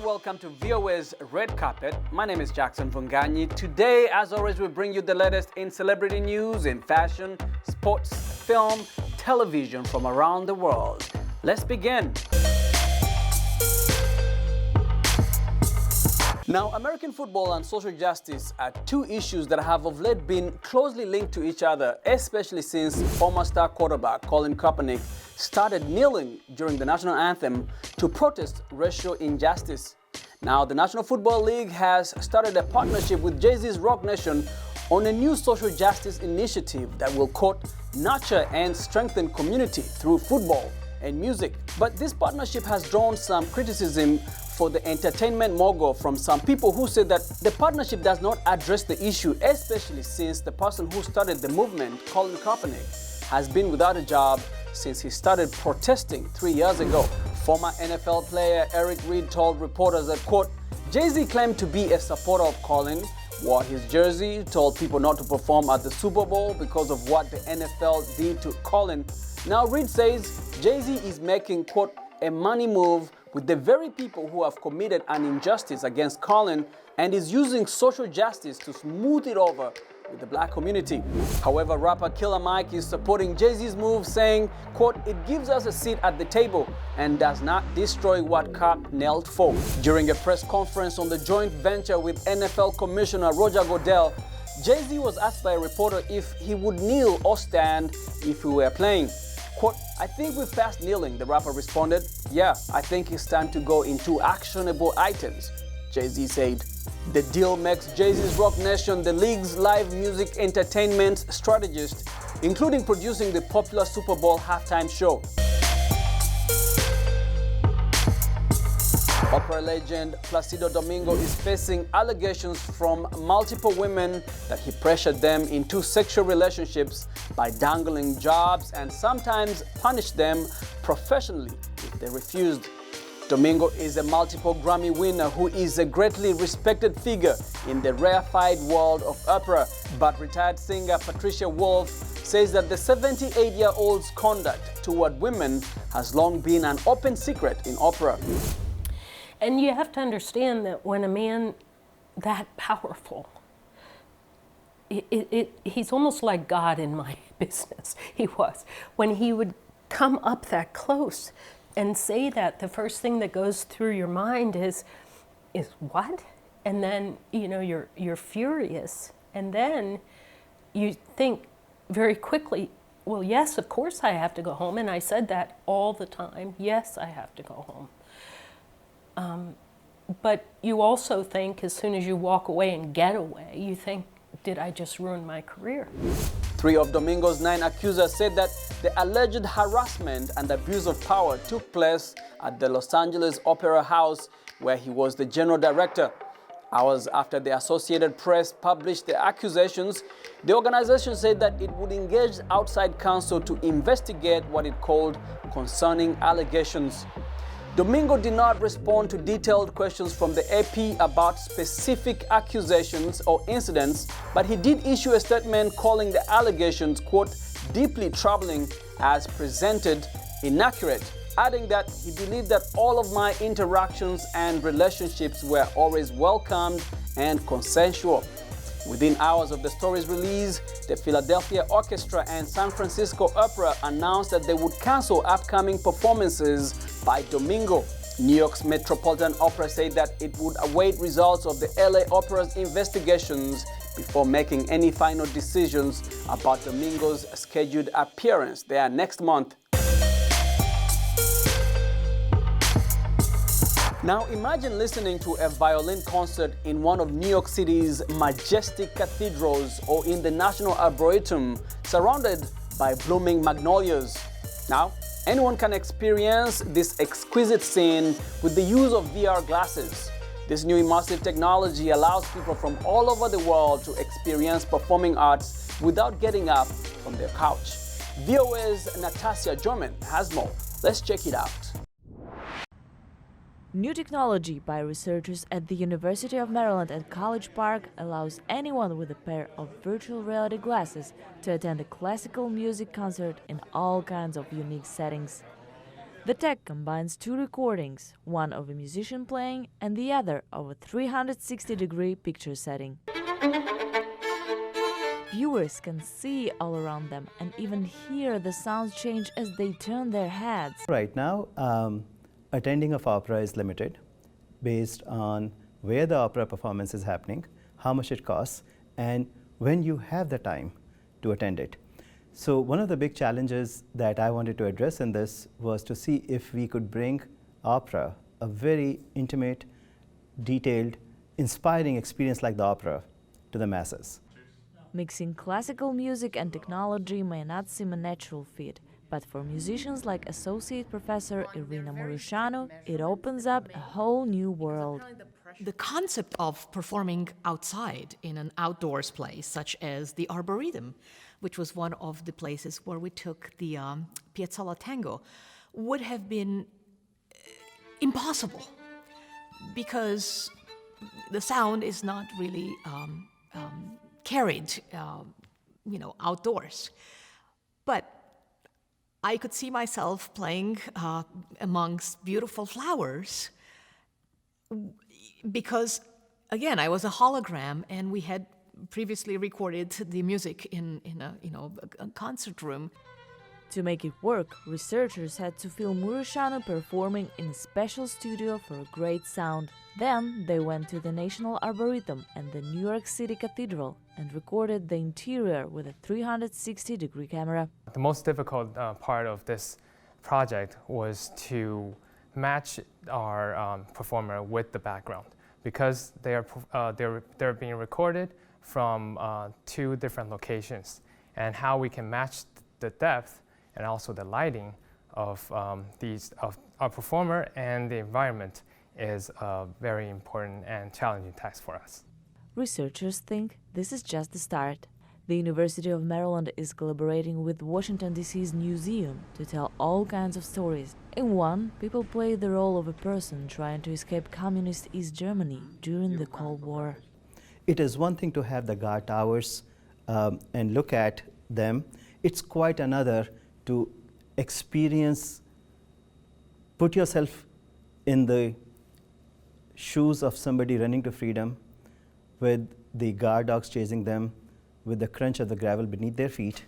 Welcome to VOA's Red Carpet. My name is Jackson Vunganyi. Today, as always, we bring you the latest in celebrity news, in fashion, sports, film, television from around the world. Let's begin. Now, American football and social justice are two issues that have of late been closely linked to each other, especially since former star quarterback Colin Kaepernick started kneeling during the national anthem to protest racial injustice. Now, the National Football League has started a partnership with JayZ's Rock Nation on a new social justice initiative that will, quote, nurture and strengthen community through football and music. But this partnership has drawn some criticism for the entertainment mogul from some people who say that the partnership does not address the issue, especially since the person who started the movement, Colin Kaepernick, has been without a job since he started protesting 3 years ago. Former NFL player Eric Reid told reporters that, quote, JayZ claimed to be a supporter of Colin, wore his jersey, told people not to perform at the Super Bowl because of what the NFL did to Colin. Now Reid says JayZ is making, quote, a money move with the very people who have committed an injustice against Colin and is using social justice to smooth it over with the black community. However, rapper Killer Mike is supporting JayZ's move, saying, quote, it gives us a seat at the table and does not destroy what Cap knelt for. During a press conference on the joint venture with NFL Commissioner Roger Goodell, JayZ was asked by a reporter if he would kneel or stand if he were playing. Quote, I think we've passed kneeling, the rapper responded. Yeah, I think it's time to go into actionable items, JayZ said. The deal makes JayZ's Rock Nation the league's live music entertainment strategist, including producing the popular Super Bowl halftime show. Opera legend Placido Domingo is facing allegations from multiple women that he pressured them into sexual relationships by dangling jobs and sometimes punished them professionally if they refused. Domingo is a multiple Grammy winner who is a greatly respected figure in the rarefied world of opera. But retired singer Patricia Wolf says that the 78-year-old's conduct toward women has long been an open secret in opera. And you have to understand that when a man that powerful, he's almost like God in my business. He was. When he would come up that close and say that, the first thing that goes through your mind is what? And then, you know, you're furious. And then you think very quickly, well, yes, of course I have to go home. And I said that all the time. Yes, I have to go home. But you also think, as soon as you walk away and get away, you think, did I just ruin my career? 3 of Domingo's 9 accusers said that the alleged harassment and abuse of power took place at the Los Angeles Opera House, where he was the general director. Hours after the Associated Press published the accusations, the organization said that it would engage outside counsel to investigate what it called concerning allegations. Domingo did not respond to detailed questions from the AP about specific accusations or incidents, but he did issue a statement calling the allegations, quote, deeply troubling as presented inaccurate, adding that he believed that all of my interactions and relationships were always welcomed and consensual. Within hours of the story's release, the Philadelphia Orchestra and San Francisco Opera announced that they would cancel upcoming performances by Domingo. New York's Metropolitan Opera said that it would await results of the LA Opera's investigations before making any final decisions about Domingo's scheduled appearance there next month. Now imagine listening to a violin concert in one of New York City's majestic cathedrals or in the National Arboretum, surrounded by blooming magnolias. Now, anyone can experience this exquisite scene with the use of VR glasses. This new immersive technology allows people from all over the world to experience performing arts without getting up from their couch. VOA's Natasha Joman has more. Let's check it out. New technology by researchers at the University of Maryland at College Park allows anyone with a pair of virtual reality glasses to attend a classical music concert in all kinds of unique settings. The tech combines two recordings, one of a musician playing and the other of a 360-degree picture setting. Viewers can see all around them and even hear the sounds change as they turn their heads. Right now, attending of opera is limited based on where the opera performance is happening, how much it costs, and when you have the time to attend it. So one of the big challenges that I wanted to address in this was to see if we could bring opera, a very intimate, detailed, inspiring experience like the opera, to the masses. Mixing classical music and technology may not seem a natural fit, but for musicians like Associate Professor Irina Mureșanu, it opens up a whole new world. The concept of performing outside in an outdoors place, such as the Arboretum, which was one of the places where we took the Piazzolla Tango, would have been impossible because the sound is not really carried, outdoors. But I could see myself playing amongst beautiful flowers because, again, I was a hologram and we had previously recorded the music in a concert room. To make it work, researchers had to film Mureșanu performing in a special studio for a great sound. Then they went to the National Arboretum and the New York City Cathedral and recorded the interior with a 360-degree camera. The most difficult part of this project was to match our performer with the background because they're being recorded from two different locations, and how we can match the depth and also the lighting of our performer and the environment is a very important and challenging task for us. Researchers think this is just the start. The University of Maryland is collaborating with Washington, D.C.'s museum to tell all kinds of stories. In one, people play the role of a person trying to escape communist East Germany during the Cold War. It is one thing to have the guard towers and look at them. It's quite another to experience, put yourself in the shoes of somebody running to freedom with the guard dogs chasing them, with the crunch of the gravel beneath their feet,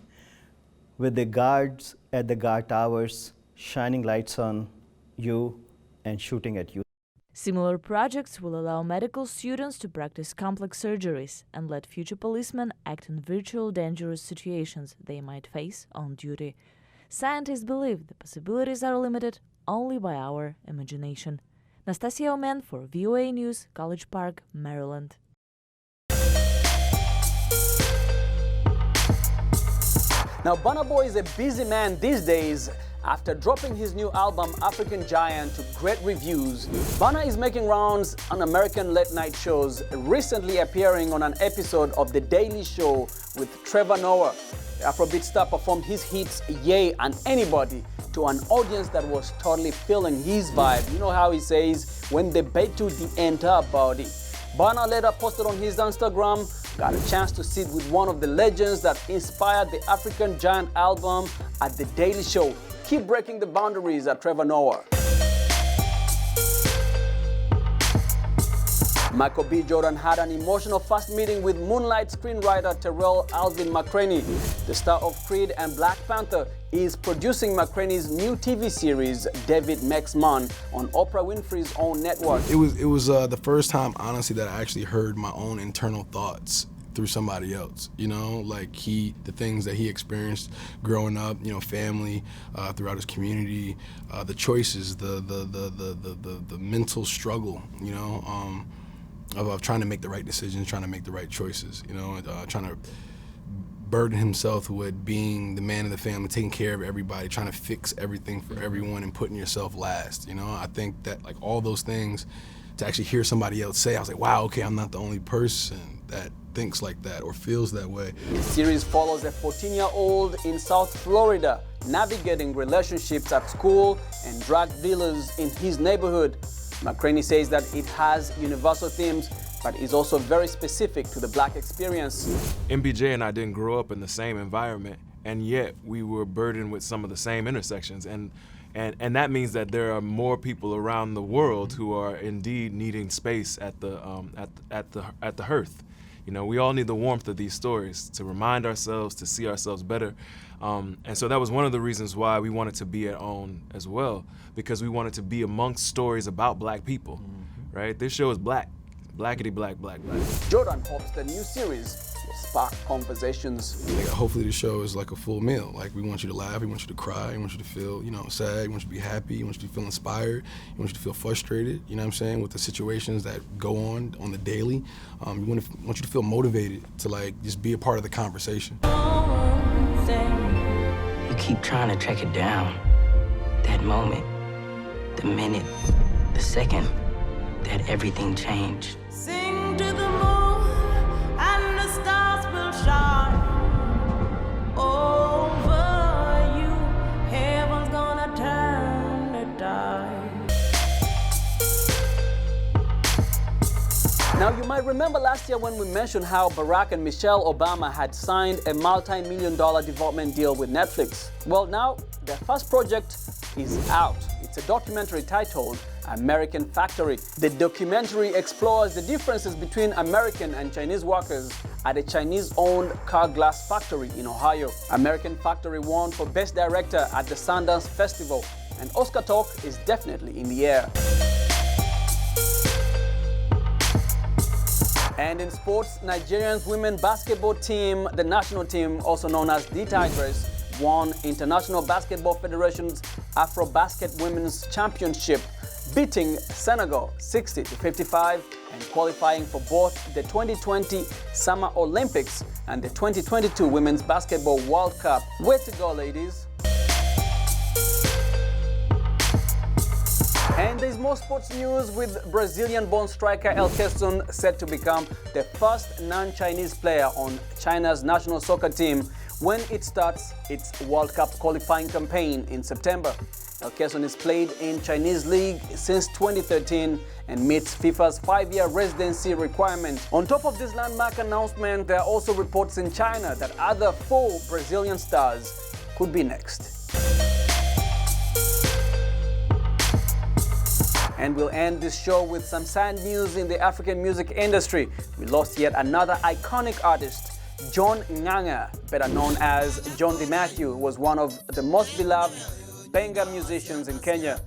with the guards at the guard towers shining lights on you and shooting at you. Similar projects will allow medical students to practice complex surgeries and let future policemen act in virtual dangerous situations they might face on duty. Scientists believe the possibilities are limited only by our imagination. Nastasia Omen for VOA News, College Park, Maryland. Now, Burna Boy is a busy man these days. After dropping his new album, African Giant, to great reviews, Burna is making rounds on American late-night shows, recently appearing on an episode of The Daily Show with Trevor Noah. The Afrobeat star performed his hits Yay and Anybody to an audience that was totally feeling his vibe. You know how he says, when they bet to the entire body. Burna later posted on his Instagram, got a chance to sit with one of the legends that inspired the African Giant album at The Daily Show. Keep breaking the boundaries at Trevor Noah. Michael B. Jordan had an emotional first meeting with Moonlight screenwriter Terrell Alvin McCraney. The star of Creed and Black Panther is producing McCraney's new TV series, David Makes Man, on Oprah Winfrey's own network. It was the first time, honestly, that I actually heard my own internal thoughts through somebody else, like the things that he experienced growing up, family, throughout his community, the choices, the mental struggle, of trying to make the right decisions, trying to make the right choices, trying to burden himself with being the man of the family, taking care of everybody, trying to fix everything for everyone and putting yourself last, I think that like all those things, to actually hear somebody else say, I was like, wow, okay, I'm not the only person that thinks like that or feels that way. The series follows a 14-year-old in South Florida navigating relationships at school and drug dealers in his neighborhood. McCraney says that it has universal themes, but is also very specific to the Black experience. MBJ and I didn't grow up in the same environment, and yet we were burdened with some of the same intersections. And that means that there are more people around the world who are indeed needing space at the hearth. You know, we all need the warmth of these stories to remind ourselves, to see ourselves better. And so that was one of the reasons why we wanted to be at OWN as well, because we wanted to be amongst stories about Black people, right? This show is Black, blackity black, black, black. Jordan hopes the new series will spark conversations. Hopefully the show is like a full meal. Like, we want you to laugh, we want you to cry, we want you to feel, sad, we want you to be happy, we want you to feel inspired, we want you to feel frustrated, you know what I'm saying, with the situations that go on the daily. We want you to feel motivated to just be a part of the conversation. You keep trying to track it down. That moment, the minute, the second that everything changed. Sing to the moon and the stars will shine over you. Heaven's gonna turn the tide. Now, you might remember last year when we mentioned how Barack and Michelle Obama had signed a multi-million-dollar development deal with Netflix. Well, now their first project is out. It's a documentary titled American Factory. The documentary explores the differences between American and Chinese workers at a Chinese-owned car glass factory in Ohio. American Factory won for Best Director at the Sundance Festival, and Oscar talk is definitely in the air. And in sports, Nigeria's women's basketball team, the national team, also known as the Tigers, won International Basketball Federation's Afro-Basket Women's Championship, beating Senegal 60-55 and qualifying for both the 2020 Summer Olympics and the 2022 Women's Basketball World Cup. Way to go, ladies. And there's more sports news, with Brazilian-born striker El Keston set to become the first non-Chinese player on China's national soccer team when it starts its World Cup qualifying campaign in September. El Keston has played in Chinese league since 2013 and meets FIFA's 5-year residency requirement. On top of this landmark announcement, there are also reports in China that other 4 Brazilian stars could be next. And we'll end this show with some sad news in the African music industry. We lost yet another iconic artist. John Nanga, better known as John DiMatteo, was one of the most beloved Benga musicians in Kenya.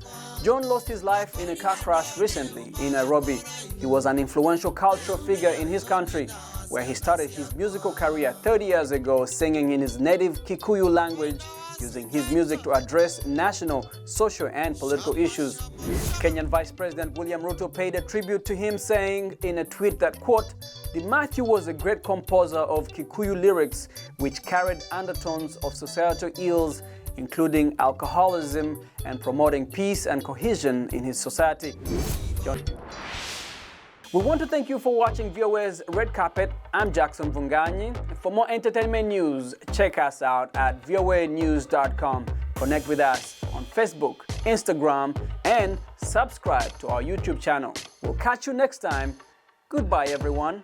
John lost his life in a car crash recently in Nairobi. He was an influential cultural figure in his country, where he started his musical career 30 years ago, singing in his native Kikuyu language, using his music to address national, social and political issues. Kenyan Vice President William Ruto paid a tribute to him, saying in a tweet that, quote, DiMatteo was a great composer of Kikuyu lyrics which carried undertones of societal ills, including alcoholism, and promoting peace and cohesion in his society. We want to thank you for watching VOA's Red Carpet. I'm Jackson Vunganyi. For more entertainment news, check us out at voanews.com. Connect with us on Facebook, Instagram, and subscribe to our YouTube channel. We'll catch you next time. Goodbye, everyone.